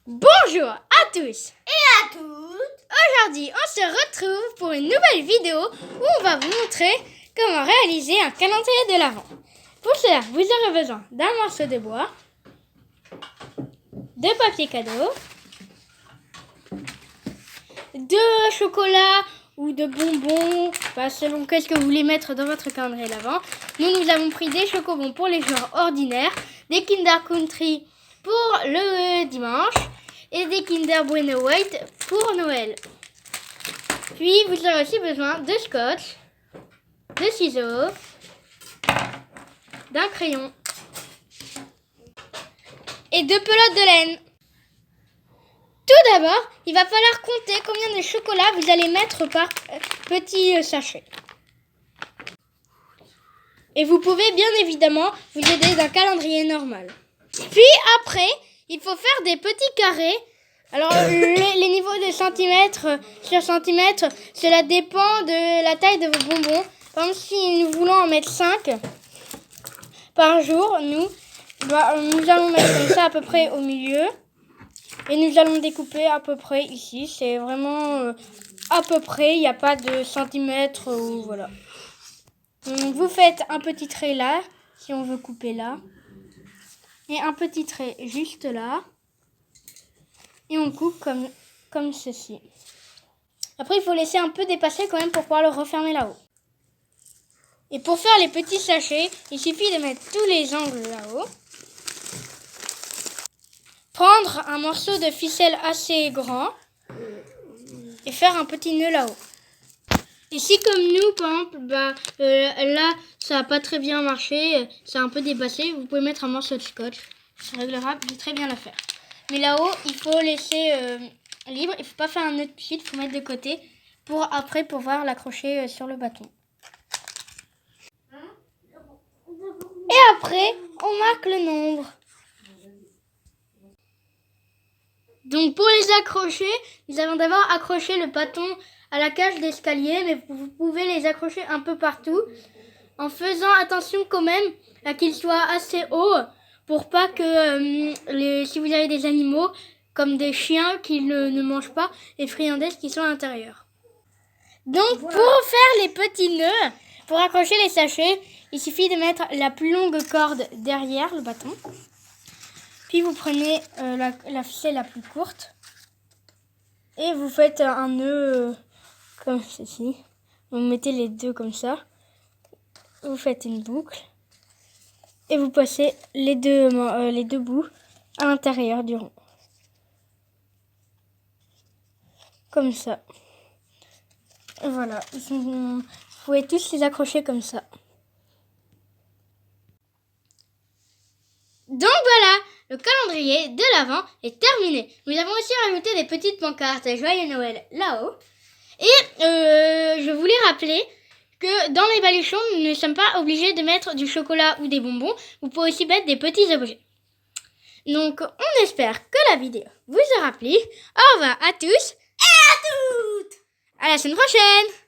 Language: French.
Bonjour à tous et à toutes. Aujourd'hui, on se retrouve pour une nouvelle vidéo où on va vous montrer comment réaliser un calendrier de l'Avent. Pour cela, vous aurez besoin d'un morceau de bois, de papier cadeau, de chocolat ou de bonbons, selon qu'est-ce que vous voulez mettre dans votre calendrier de l'Avent. Nous avons pris des chocobons pour les joueurs ordinaires, des Kinder Country pour le dimanche et des Kinder Bueno White pour Noël. Puis vous aurez aussi besoin de scotch, de ciseaux, d'un crayon et de pelotes de laine. Tout d'abord, il va falloir compter combien de chocolat vous allez mettre par petit sachet. Et vous pouvez bien évidemment vous aider d'un calendrier normal. Puis après, il faut faire des petits carrés. Alors les niveaux de centimètres sur centimètre, cela dépend de la taille de vos bonbons. Par exemple, si nous voulons en mettre 5 par jour, nous allons mettre comme ça à peu près au milieu. Et nous allons découper à peu près ici. C'est vraiment à peu près, il n'y a pas de centimètres ou voilà. Donc, vous faites un petit trait là, si on veut couper là. Et un petit trait juste là. Et on coupe comme ceci. Après, il faut laisser un peu dépasser quand même pour pouvoir le refermer là-haut. Et pour faire les petits sachets, il suffit de mettre tous les angles là-haut. Prendre un morceau de ficelle assez grand et faire un petit nœud là-haut. Et si comme nous, par exemple, là, ça n'a pas très bien marché, ça a un peu dépassé, vous pouvez mettre un morceau de scotch. Ça réglera très bien l'affaire. Mais là-haut, il faut laisser libre. Il ne faut pas faire un nœud de suite, il faut mettre de côté pour après pouvoir l'accrocher sur le bâton. Et après, on marque le nombre. Donc pour les accrocher, nous allons d'abord accrocher le bâton à la cage d'escalier, mais vous pouvez les accrocher un peu partout, en faisant attention quand même à qu'ils soient assez hauts, pour pas que si vous avez des animaux, comme des chiens qui ne mangent pas, les friandises qui sont à l'intérieur. Donc voilà. Pour faire les petits nœuds, pour accrocher les sachets, il suffit de mettre la plus longue corde derrière le bâton. Puis vous prenez la ficelle la plus courte et vous faites un nœud comme ceci. Vous mettez les deux comme ça. Vous faites une boucle et vous passez les deux bouts à l'intérieur du rond. Comme ça. Et voilà. Vous pouvez tous les accrocher comme ça. Donc voilà, le calendrier de l'Avent est terminé. Nous avons aussi rajouté des petites pancartes Joyeux Noël là-haut. Et je voulais rappeler que dans les baluchons, nous ne sommes pas obligés de mettre du chocolat ou des bonbons. Vous pouvez aussi mettre des petits objets. Donc on espère que la vidéo vous aura plu. Au revoir à tous et à toutes. À la semaine prochaine.